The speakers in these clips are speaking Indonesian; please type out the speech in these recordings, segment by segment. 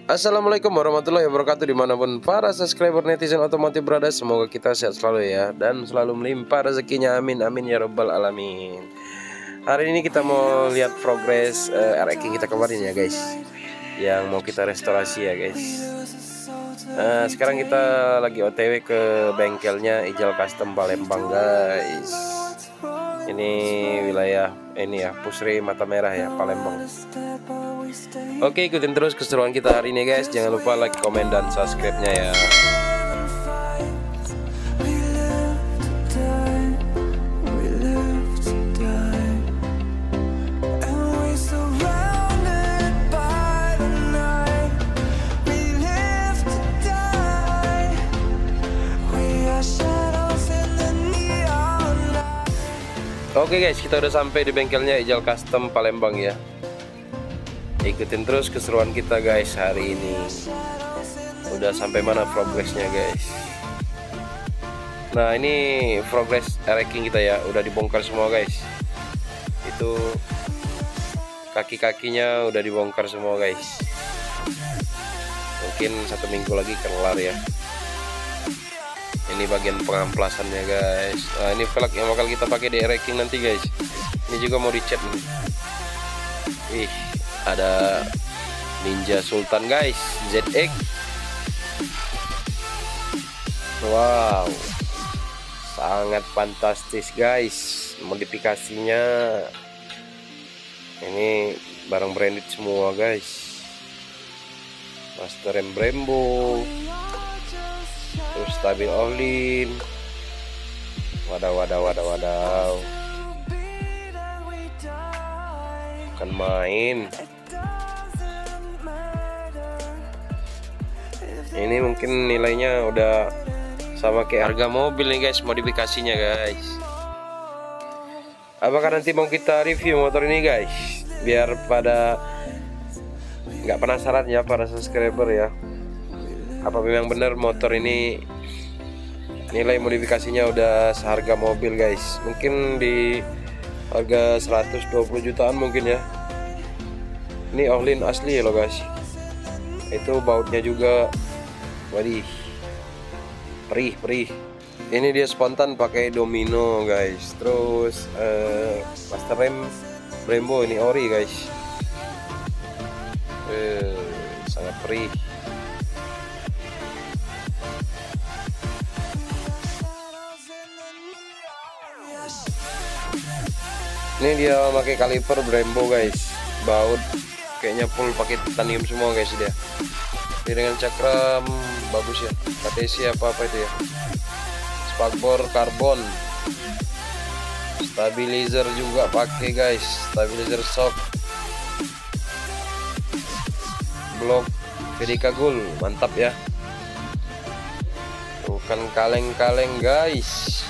Assalamualaikum warahmatullahi wabarakatuh, dimanapun para subscriber netizen otomotif berada. Semoga kita sehat selalu ya, dan selalu melimpah rezekinya, amin amin ya robbal alamin. Hari ini kita mau lihat progres RX kita kemarin ya guys, yang mau kita restorasi ya guys. Sekarang kita lagi OTW ke bengkelnya Ijal Custom Palembang guys. Ini wilayah ini ya, Pusri Mata Merah ya, Palembang. Oke, ikutin terus keseruan kita hari ini guys. Jangan lupa like, komen, dan subscribe-nya ya. Oke guys, kita udah sampai di bengkelnya Ijal Custom Palembang ya. Ikutin terus keseruan kita guys hari ini. Udah sampai mana progresnya guys? Nah, ini progres racking kita ya, udah dibongkar semua guys. Itu kaki-kakinya udah dibongkar semua guys. Mungkin 1 minggu lagi kelar ya. Ini bagian pengamplasannya guys. Nah, ini velg yang bakal kita pakai di racking nanti guys. Ini juga mau dicat nih. Ih, ada Ninja Sultan guys, ZX. Wow, sangat fantastis guys modifikasinya. Ini barang branded semua guys. Master rem Brembo, terus stabil Orlin. Wadaw, bukan main. Ini mungkin nilainya udah sama kayak harga mobil nih guys, modifikasinya guys. Apakah nanti mau kita review motor ini guys, biar pada nggak penasaran ya para subscriber ya, apa memang benar motor ini nilai modifikasinya udah seharga mobil guys. Mungkin di harga 120 jutaan mungkin ya. Ini Orlin asli loh guys. Itu bautnya juga, wadih, perih. Ini dia spontan pakai domino guys. Terus master rem Brembo ini ori guys. Sangat perih. Ini dia pakai kaliper Brembo guys. Baut kayaknya full pakai titanium semua guys dia. Ini dengan cakram bagus ya, KTC apa itu ya. Spakbor karbon. Stabilizer juga pakai guys, stabilizer shock. Blok PDK Gold, mantap ya. Bukan kaleng-kaleng guys.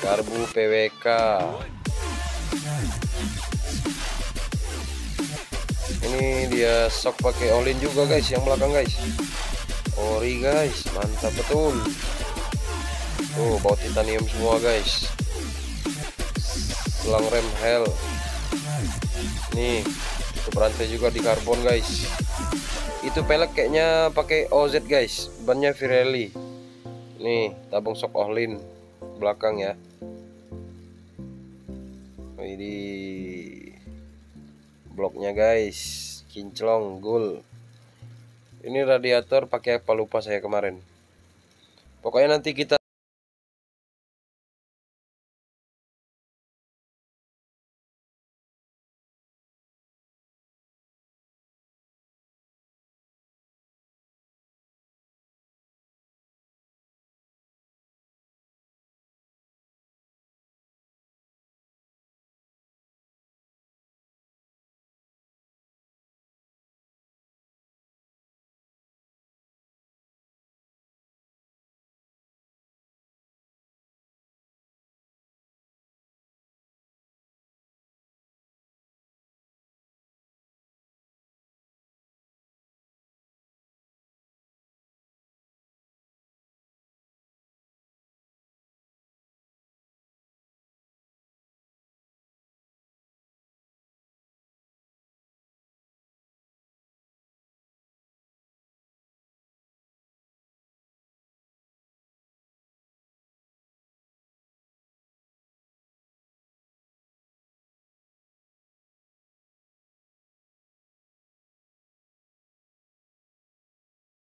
Karbu PWK. Ini dia shock pakai Orlin juga guys, yang belakang guys. Ori guys, mantap betul. Tuh, baut titanium semua guys. Selang rem Hell. Nih, tutup rantai juga di karbon guys. Itu pelek kayaknya pakai OZ guys, bannya Pirelli. Nih, tabung shock Orlin belakang ya. Ini bloknya guys, kinclong gold. Ini radiator pakai apa lupa saya kemarin. Pokoknya nanti kita